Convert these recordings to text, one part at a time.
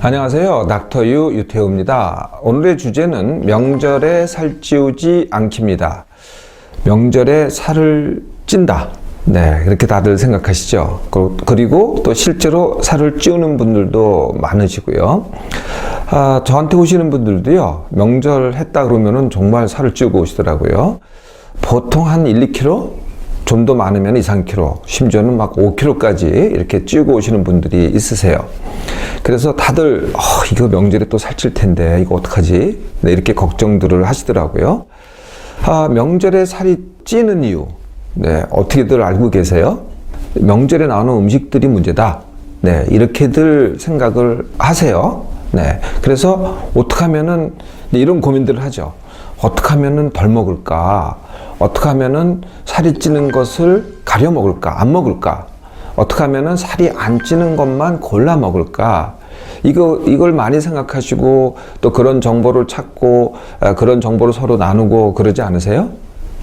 안녕하세요. 닥터유 유태우입니다. 오늘의 주제는 명절에 살찌우지 않기입니다. 명절에 살을 찐다. 네, 그렇게 다들 생각하시죠. 그리고 또 실제로 살을 찌우는 분들도 많으시고요. 저한테 오시는 분들도요, 명절 했다 그러면은 정말 살을 찌우고 오시더라고요. 보통 한 1, 2kg? 좀 더 많으면 2, 3kg, 심지어는 막 5kg까지 이렇게 찌우고 오시는 분들이 있으세요. 그래서 다들 이거 명절에 또 살찔 텐데 이거 어떡하지? 네, 이렇게 걱정들을 하시더라고요. 명절에 살이 찌는 이유, 네, 어떻게들 알고 계세요? 명절에 나오는 음식들이 문제다. 네, 이렇게들 생각을 하세요. 네, 그래서 어떻게 하면은 이런 고민들을 하죠. 어떻게 하면은 덜 먹을까? 어떻게 하면은 살이 찌는 것을 가려 먹을까? 안 먹을까? 어떻게 하면은 살이 안 찌는 것만 골라 먹을까? 이걸 많이 생각하시고 또 그런 정보를 찾고 그런 정보를 서로 나누고 그러지 않으세요?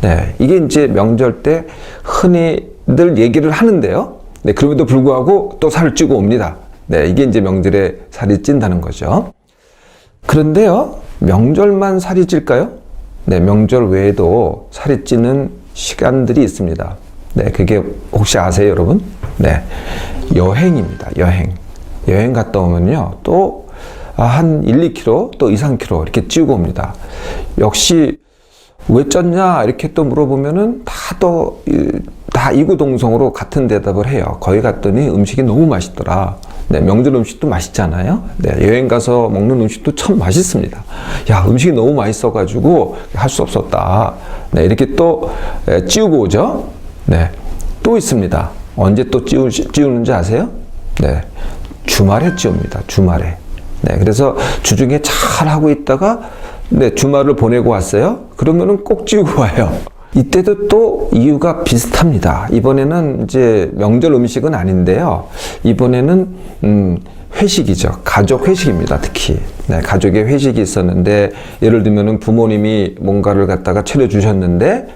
네, 이게 이제 명절 때 흔히들 얘기를 하는데요. 네, 그럼에도 불구하고 또 살을 찌고 옵니다. 네, 이게 이제 명절에 살이 찐다는 거죠. 그런데요, 명절만 살이 찔까요? 네, 명절 외에도 살이 찌는 시간들이 있습니다. 네, 그게 혹시 아세요, 여러분? 네, 여행입니다. 여행 갔다 오면요, 또 한 1, 2kg, 또 2, 3kg 이렇게 찌우고 옵니다. 역시 왜 쪘냐 이렇게 또 물어보면은 다 이구동성으로 같은 대답을 해요. 거기 갔더니 음식이 너무 맛있더라. 네, 명절 음식도 맛있잖아요. 네, 여행 가서 먹는 음식도 참 맛있습니다. 야, 음식이 너무 맛있어가지고 할 수 없었다. 네, 이렇게 또 찌우고 오죠. 네, 또 있습니다. 언제 또 찌우는지 아세요? 네, 주말에 찌웁니다. 주말에. 네, 그래서 주중에 잘 하고 있다가 네, 주말을 보내고 왔어요. 그러면은 꼭 찌우고 와요. 이때도 또 이유가 비슷합니다. 이번에는 이제 명절 음식은 아닌데요. 이번에는 회식이죠. 가족 회식입니다. 특히. 네, 가족의 회식이 있었는데 예를 들면은 부모님이 뭔가를 갖다가 차려주셨는데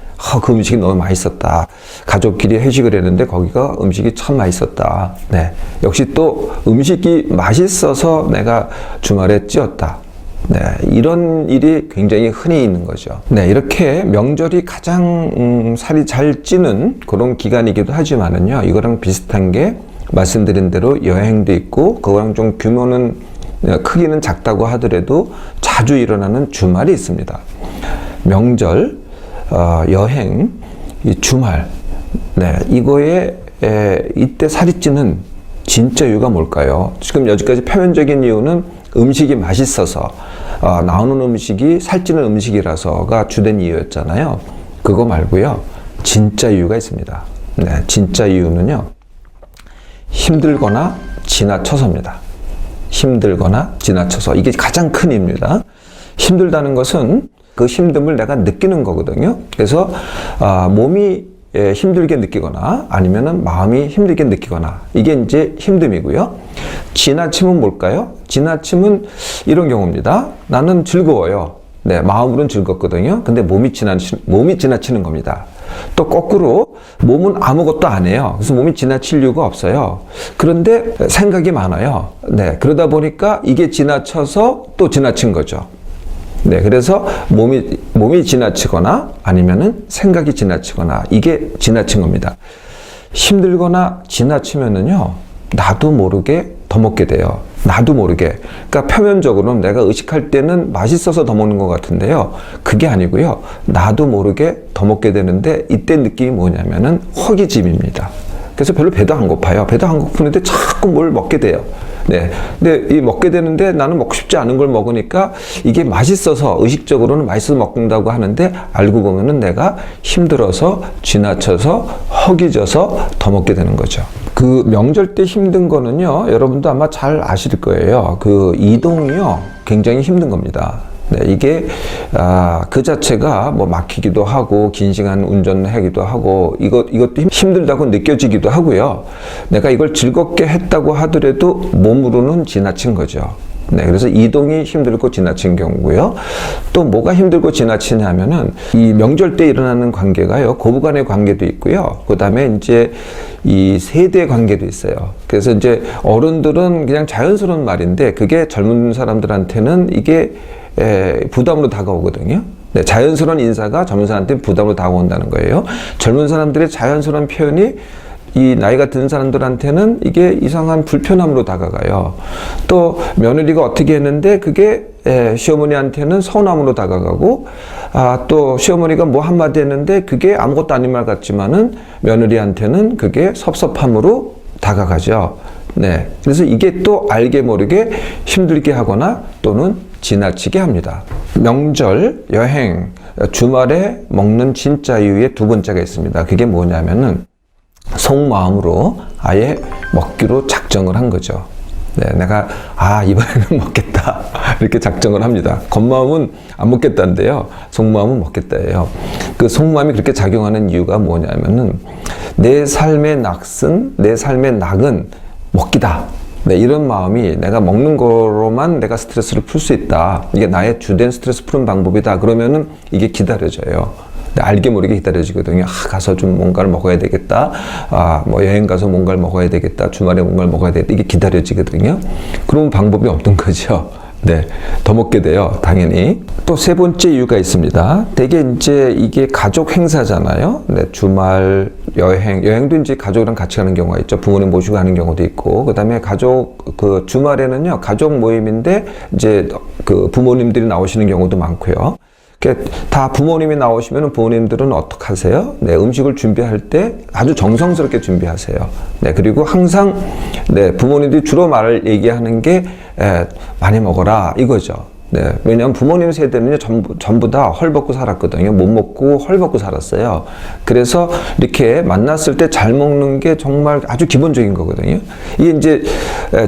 그 음식이 너무 맛있었다. 가족끼리 회식을 했는데 거기가 음식이 참 맛있었다. 네, 역시 또 음식이 맛있어서 내가 주말에 찌었다. 네, 이런 일이 굉장히 흔히 있는 거죠. 네, 이렇게 명절이 가장 살이 잘 찌는 그런 기간이기도 하지만은요, 이거랑 비슷한 게 말씀드린 대로 여행도 있고, 그거랑 좀 규모는, 크기는 작다고 하더라도 자주 일어나는 주말이 있습니다. 명절, 여행, 이 주말, 네, 이거에 이때 살이 찌는 진짜 이유가 뭘까요? 지금 여기까지 표면적인 이유는 음식이 맛있어서 나오는 음식이 살찌는 음식이라서가 주된 이유였잖아요. 그거 말고요, 진짜 이유가 있습니다. 네, 진짜 이유는요, 힘들거나 지나쳐서입니다. 힘들거나 지나쳐서. 이게 가장 큰 이유입니다. 힘들다는 것은 그 힘듦을 내가 느끼는 거거든요. 그래서 몸이 힘들게 느끼거나 아니면은 마음이 힘들게 느끼거나, 이게 이제 힘듦이고요. 지나침은 뭘까요? 지나침은 이런 경우입니다. 나는 즐거워요. 네, 마음으로는 즐겁거든요. 근데 몸이 지나치는 겁니다. 또 거꾸로 몸은 아무것도 안 해요. 그래서 몸이 지나칠 이유가 없어요. 그런데 생각이 많아요. 네, 그러다 보니까 이게 지나쳐서 또 지나친 거죠. 네, 그래서 몸이 지나치거나 아니면은 생각이 지나치거나, 이게 지나친 겁니다. 힘들거나 지나치면은요, 나도 모르게 더 먹게 돼요. 나도 모르게. 그러니까 표면적으로는 내가 의식할 때는 맛있어서 더 먹는 것 같은데요, 그게 아니고요, 나도 모르게 더 먹게 되는데, 이때 느낌이 뭐냐면은 허기짐입니다. 그래서 별로 배도 안 고파요. 배도 안 고프는데 자꾸 뭘 먹게 돼요. 네, 근데 이 먹게 되는데 나는 먹고 싶지 않은 걸 먹으니까 이게 맛있어서, 의식적으로는 맛있어서 먹는다고 하는데 알고 보면은 내가 힘들어서 지나쳐서 허기져서 더 먹게 되는 거죠. 그 명절 때 힘든 거는요, 여러분도 아마 잘 아실 거예요. 그 이동이요, 굉장히 힘든 겁니다. 네, 이게 그 자체가 뭐 막히기도 하고 긴 시간 운전하기도 하고 이것도 힘들다고 느껴지기도 하고요. 내가 이걸 즐겁게 했다고 하더라도 몸으로는 지나친 거죠. 네, 그래서 이동이 힘들고 지나친 경우고요. 또 뭐가 힘들고 지나치냐면은 이 명절 때 일어나는 관계가요. 고부간의 관계도 있고요. 그다음에 이제 이 세대 관계도 있어요. 그래서 이제 어른들은 그냥 자연스러운 말인데 그게 젊은 사람들한테는 이게 부담으로 다가오거든요. 네, 자연스러운 인사가 젊은 사람한테 부담으로 다가온다는 거예요. 젊은 사람들의 자연스러운 표현이 이 나이가 든 사람들한테는 이게 이상한 불편함으로 다가가요. 또 며느리가 어떻게 했는데 그게 시어머니한테는 서운함으로 다가가고, 또 시어머니가 뭐 한마디 했는데 그게 아무것도 아닌 말 같지만은 며느리한테는 그게 섭섭함으로 다가가죠. 네, 그래서 이게 또 알게 모르게 힘들게 하거나 또는 지나치게 합니다. 명절, 여행, 주말에 먹는 진짜 이유의 두 번째가 있습니다. 그게 뭐냐면은 속마음으로 아예 먹기로 작정을 한 거죠. 네, 내가 이번에는 먹겠다 이렇게 작정을 합니다. 겉마음은 안 먹겠다인데요, 속마음은 먹겠다예요. 그 속마음이 그렇게 작용하는 이유가 뭐냐면은 내 삶의 낙은 먹기다. 네, 이런 마음이 내가 먹는 거로만 내가 스트레스를 풀 수 있다. 이게 나의 주된 스트레스 푸는 방법이다. 그러면은 이게 기다려져요. 알게 모르게 기다려지거든요. 가서 좀 뭔가를 먹어야 되겠다. 뭐 여행 가서 뭔가를 먹어야 되겠다. 주말에 뭔가를 먹어야 되겠다. 이게 기다려지거든요. 그런 방법이 없는 거죠. 네, 더 먹게 돼요. 당연히. 또 세 번째 이유가 있습니다. 대개 이제 이게 가족 행사잖아요. 네, 주말, 여행도 이제 가족이랑 같이 가는 경우가 있죠. 부모님 모시고 가는 경우도 있고. 그 다음에 주말에는요, 가족 모임인데 이제 그 부모님들이 나오시는 경우도 많고요. 다 부모님이 나오시면 부모님들은 어떻게 하세요? 네, 음식을 준비할 때 아주 정성스럽게 준비하세요. 네, 그리고 항상 부모님들이 주로 얘기하는 게 많이 먹어라 이거죠. 네, 왜냐하면 부모님 세대는 전부 다 헐벗고 살았거든요. 못 먹고 헐벗고 살았어요. 그래서 이렇게 만났을 때 잘 먹는 게 정말 아주 기본적인 거거든요. 이게 이제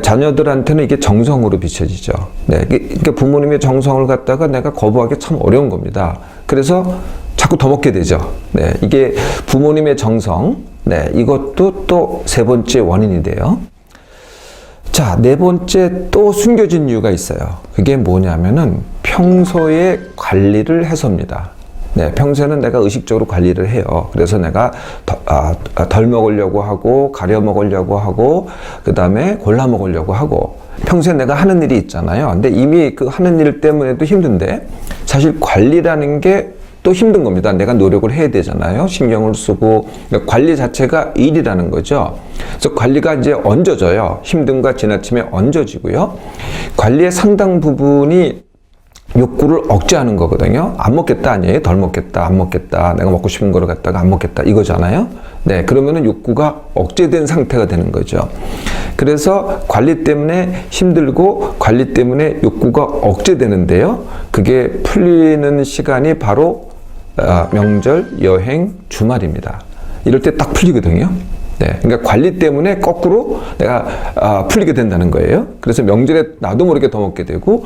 자녀들한테는 이게 정성으로 비춰지죠. 네, 그러니까 부모님의 정성을 갖다가 내가 거부하기 참 어려운 겁니다. 그래서 자꾸 더 먹게 되죠. 네, 이게 부모님의 정성, 네, 이것도 또 세 번째 원인이 돼요. 자, 네 번째 또 숨겨진 이유가 있어요. 그게 뭐냐면은 평소에 관리를 해서입니다. 네, 평소에는 내가 의식적으로 관리를 해요. 그래서 내가 덜 먹으려고 하고, 가려 먹으려고 하고, 그 다음에 골라 먹으려고 하고, 평소에 내가 하는 일이 있잖아요. 근데 이미 그 하는 일 때문에도 힘든데, 사실 관리라는 게 또 힘든 겁니다. 내가 노력을 해야 되잖아요. 신경을 쓰고. 그러니까 관리 자체가 일이라는 거죠. 그래서 관리가 이제 얹어져요. 힘듦과 지나침에 얹어지고요. 관리의 상당 부분이 욕구를 억제하는 거거든요. 안 먹겠다 아니에요. 덜 먹겠다, 안 먹겠다, 내가 먹고 싶은 거를 갖다가 안 먹겠다 이거잖아요. 네, 그러면은 욕구가 억제된 상태가 되는 거죠. 그래서 관리 때문에 힘들고 관리 때문에 욕구가 억제되는데요. 그게 풀리는 시간이 바로 명절, 여행, 주말입니다. 이럴 때 딱 풀리거든요. 네, 그러니까 관리 때문에 거꾸로 내가 풀리게 된다는 거예요. 그래서 명절에 나도 모르게 더 먹게 되고,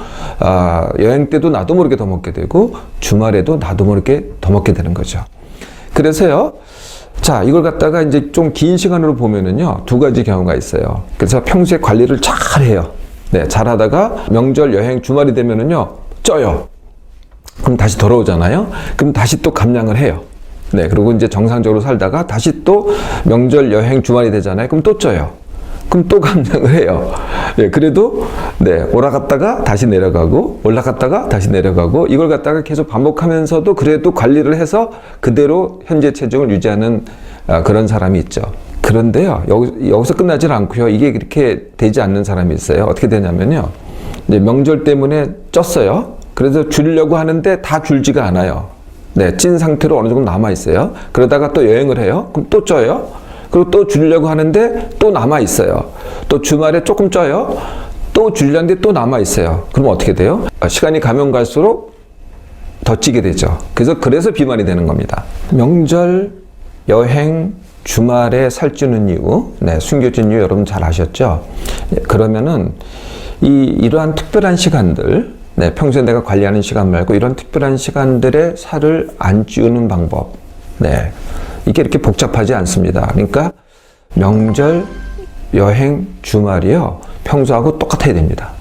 여행 때도 나도 모르게 더 먹게 되고, 주말에도 나도 모르게 더 먹게 되는 거죠. 그래서요, 자, 이걸 갖다가 이제 좀 긴 시간으로 보면은요, 두 가지 경우가 있어요. 그래서 평소에 관리를 잘 해요. 네, 잘 하다가 명절, 여행, 주말이 되면은요, 쪄요. 그럼 다시 돌아오잖아요. 그럼 다시 또 감량을 해요. 네, 그리고 이제 정상적으로 살다가 다시 또 명절, 여행, 주말이 되잖아요. 그럼 또 쪄요. 그럼 또 감량을 해요. 네, 그래도 네, 올라갔다가 다시 내려가고 올라갔다가 다시 내려가고 이걸 갖다가 계속 반복하면서도 그래도 관리를 해서 그대로 현재 체중을 유지하는 그런 사람이 있죠. 그런데요, 여기서 끝나질 않고요. 이게 그렇게 되지 않는 사람이 있어요. 어떻게 되냐면요, 이제 명절 때문에 쪘어요. 그래서 줄이려고 하는데 다 줄지가 않아요. 네, 찐 상태로 어느 정도 남아 있어요. 그러다가 또 여행을 해요. 그럼 또 쪄요. 그리고 또 줄이려고 하는데 또 남아 있어요. 또 주말에 조금 쪄요. 또 줄이려는데 또 남아 있어요. 그럼 어떻게 돼요? 시간이 가면 갈수록 더 찌게 되죠. 그래서 비만이 되는 겁니다. 명절, 여행, 주말에 살찌는 이유, 네, 숨겨진 이유 여러분 잘 아셨죠? 그러면은 이러한 특별한 시간들, 네, 평소에 내가 관리하는 시간 말고 이런 특별한 시간들에 살을 안 찌우는 방법, 네, 이게 이렇게 복잡하지 않습니다. 그러니까 명절, 여행, 주말이요, 평소하고 똑같아야 됩니다.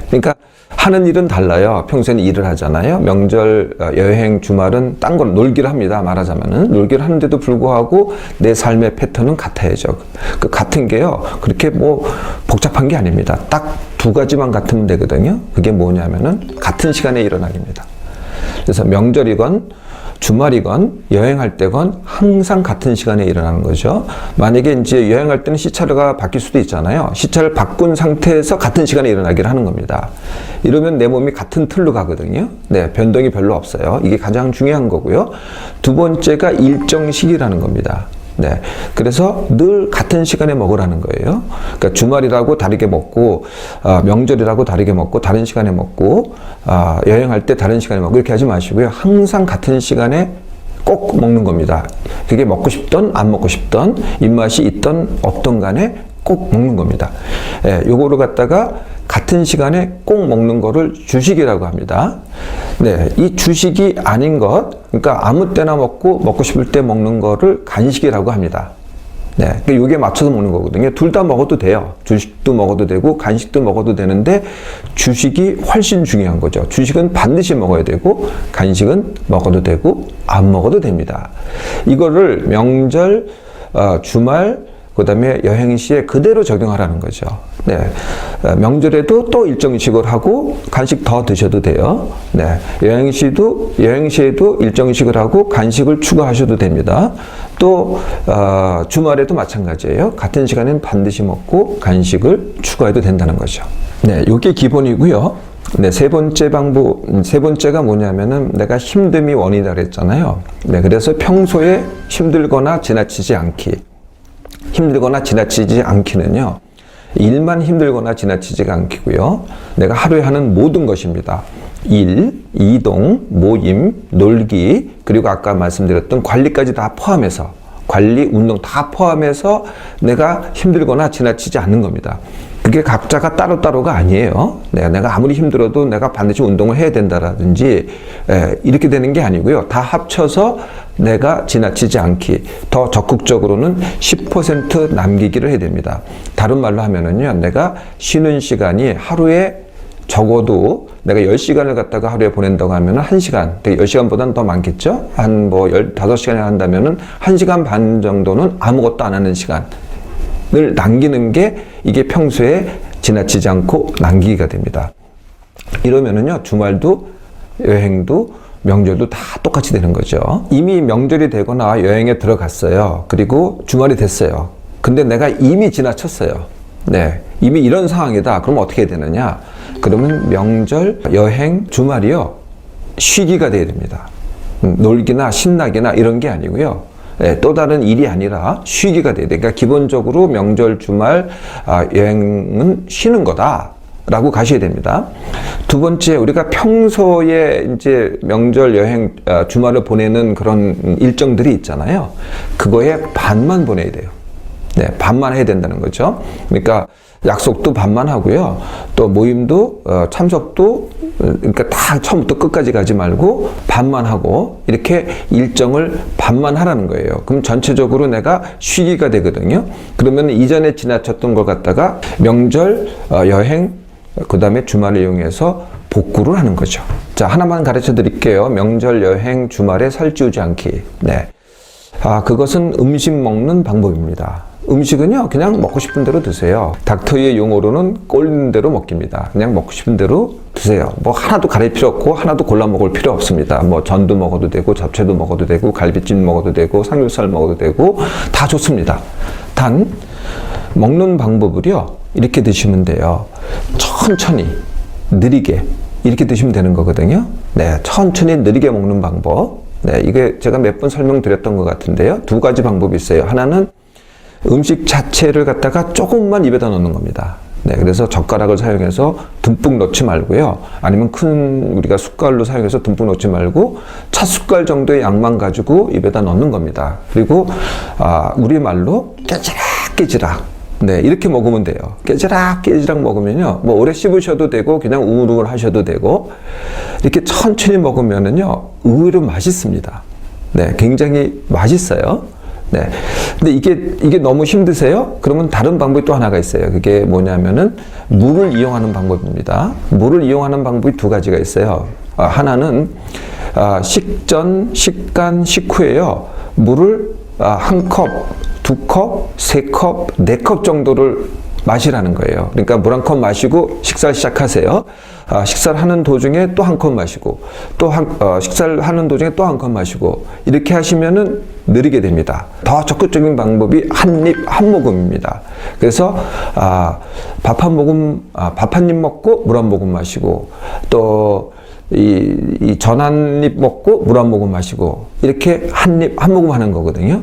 그러니까 하는 일은 달라요. 평소에는 일을 하잖아요. 명절, 여행, 주말은 딴 건 놀기를 합니다. 말하자면은 놀기를 하는데도 불구하고 내 삶의 패턴은 같아야죠. 그 같은 게요. 그렇게 뭐 복잡한 게 아닙니다. 딱 두 가지만 같으면 되거든요. 그게 뭐냐면은 같은 시간에 일어나기입니다. 그래서 명절이건 주말이건 여행할 때건 항상 같은 시간에 일어나는 거죠. 만약에 이제 여행할 때는 시차가 바뀔 수도 있잖아요. 시차를 바꾼 상태에서 같은 시간에 일어나기를 하는 겁니다. 이러면 내 몸이 같은 틀로 가거든요. 네, 변동이 별로 없어요. 이게 가장 중요한 거고요. 두 번째가 일정식이라는 겁니다. 네. 그래서 늘 같은 시간에 먹으라는 거예요. 그러니까 주말이라고 다르게 먹고, 명절이라고 다르게 먹고, 다른 시간에 먹고, 여행할 때 다른 시간에 먹고, 이렇게 하지 마시고요. 항상 같은 시간에 꼭 먹는 겁니다. 그게 먹고 싶던, 안 먹고 싶던, 입맛이 있던, 없던 간에 꼭 먹는 겁니다. 예, 요거를 갖다가 같은 시간에 꼭 먹는 거를 주식이라고 합니다. 네, 이 주식이 아닌 것, 그러니까 아무 때나 먹고 싶을 때 먹는 거를 간식이라고 합니다. 네, 그러니까 요게 맞춰서 먹는 거거든요. 둘 다 먹어도 돼요. 주식도 먹어도 되고 간식도 먹어도 되는데 주식이 훨씬 중요한 거죠. 주식은 반드시 먹어야 되고 간식은 먹어도 되고 안 먹어도 됩니다. 이거를 명절, 주말, 그 다음에 여행 시에 그대로 적용하라는 거죠. 네. 명절에도 또 일정식을 하고 간식 더 드셔도 돼요. 네. 여행 시에도 일정식을 하고 간식을 추가하셔도 됩니다. 또, 주말에도 마찬가지예요. 같은 시간엔 반드시 먹고 간식을 추가해도 된다는 거죠. 네. 요게 기본이고요. 네. 세 번째가 뭐냐면은 내가 힘듦이 원인이라 그랬잖아요. 네. 그래서 평소에 힘들거나 지나치지 않기는요. 일만 힘들거나 지나치지가 않기고요. 내가 하루에 하는 모든 것입니다. 일, 이동, 모임, 놀기, 그리고 아까 말씀드렸던 관리까지 다 포함해서, 관리, 운동 다 포함해서 내가 힘들거나 지나치지 않는 겁니다. 그게 각자가 따로따로가 아니에요. 내가 아무리 힘들어도 내가 반드시 운동을 해야 된다라든지 이렇게 되는 게 아니고요. 다 합쳐서 내가 지나치지 않기, 더 적극적으로는 10% 남기기를 해야 됩니다. 다른 말로 하면은요, 내가 쉬는 시간이 하루에 적어도 내가 10시간을 갖다가 하루에 보낸다고 하면은 1시간, 10시간보다는 더 많겠죠? 한 15시간을 한다면은 1시간 반 정도는 아무것도 안 하는 시간을 남기는 게 이게 평소에 지나치지 않고 남기기가 됩니다. 이러면은요, 주말도 여행도 명절도 다 똑같이 되는 거죠. 이미 명절이 되거나 여행에 들어갔어요. 그리고 주말이 됐어요. 근데 내가 이미 지나쳤어요. 네, 이미 이런 상황이다. 그럼 어떻게 되느냐? 그러면 명절, 여행, 주말이요, 쉬기가 돼야 됩니다. 놀기나 신나기나 이런 게 아니고요. 네, 또 다른 일이 아니라 쉬기가 돼야 돼. 그러니까 기본적으로 명절, 주말, 여행은 쉬는 거다. 라고 가셔야 됩니다. 두 번째, 우리가 평소에 이제 명절, 여행, 주말을 보내는 그런 일정들이 있잖아요. 그거에 반만 보내야 돼요. 네, 반만 해야 된다는 거죠. 그러니까 약속도 반만 하고요. 또 모임도, 참석도, 그러니까 다 처음부터 끝까지 가지 말고 반만 하고 이렇게 일정을 반만 하라는 거예요. 그럼 전체적으로 내가 쉬기가 되거든요. 그러면 이전에 지나쳤던 걸 갖다가 명절, 여행, 그 다음에 주말을 이용해서 복구를 하는 거죠. 자, 하나만 가르쳐 드릴게요. 명절, 여행, 주말에 살찌우지 않기. 네. 그것은 음식 먹는 방법입니다. 음식은요, 그냥 먹고 싶은 대로 드세요. 닥터의 용어로는 꼴리는 대로 먹기입니다. 그냥 먹고 싶은 대로 드세요. 뭐 하나도 가릴 필요 없고 하나도 골라 먹을 필요 없습니다. 뭐 전도 먹어도 되고 잡채도 먹어도 되고 갈비찜 먹어도 되고 삼겹살 먹어도 되고 다 좋습니다. 단 먹는 방법을요, 이렇게 드시면 돼요. 천천히, 느리게 이렇게 드시면 되는 거거든요. 네, 천천히 느리게 먹는 방법. 네, 이게 제가 몇 번 설명드렸던 것 같은데요. 두 가지 방법이 있어요. 하나는 음식 자체를 갖다가 조금만 입에다 넣는 겁니다. 네, 그래서 젓가락을 사용해서 듬뿍 넣지 말고요. 아니면 큰 우리가 숟갈로 사용해서 듬뿍 넣지 말고 찻숟갈 정도의 양만 가지고 입에다 넣는 겁니다. 그리고 우리말로 깨지락 네, 이렇게 먹으면 돼요. 깨지락 먹으면요, 뭐 오래 씹으셔도 되고 그냥 우물우물 하셔도 되고 이렇게 천천히 먹으면은요 의외로 맛있습니다. 네, 굉장히 맛있어요. 네. 근데 이게 너무 힘드세요? 그러면 다른 방법이 또 하나가 있어요. 그게 뭐냐면은 물을 이용하는 방법입니다. 물을 이용하는 방법이 두 가지가 있어요. 하나는 식전, 식간, 식후에요. 물을 한 컵, 두 컵, 세 컵, 네 컵 정도를 마시라는 거예요. 그러니까 물 한 컵 마시고 식사를 시작하세요. 식사를 하는 도중에 또 한 컵 마시고, 식사를 하는 도중에 또 한 컵 마시고, 이렇게 하시면은 느리게 됩니다. 더 적극적인 방법이 한 입, 한 모금입니다. 그래서, 밥 한 입 먹고 물 한 모금 마시고, 또, 전 한 입 먹고 물 한 모금 마시고, 이렇게 한 입, 한 모금 하는 거거든요.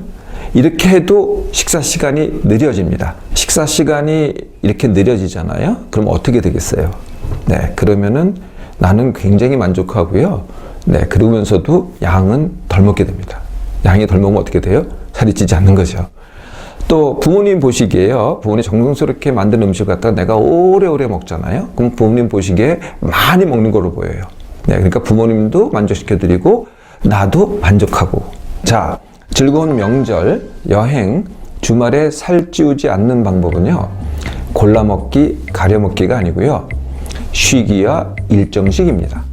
이렇게 해도 식사 시간이 느려집니다. 식사 시간이 이렇게 느려지잖아요. 그럼 어떻게 되겠어요? 네, 그러면은 나는 굉장히 만족하고요. 네, 그러면서도 양은 덜 먹게 됩니다. 양이 덜 먹으면 어떻게 돼요? 살이 찌지 않는 거죠. 또 부모님 보시기에요. 부모님 정성스럽게 만든 음식을 갖다가 내가 오래오래 먹잖아요. 그럼 부모님 보시기에 많이 먹는 거로 보여요. 네, 그러니까 부모님도 만족시켜드리고 나도 만족하고. 자, 즐거운 명절, 여행, 주말에 살찌우지 않는 방법은요. 골라먹기, 가려먹기가 아니고요. 쉬기와 일정식입니다.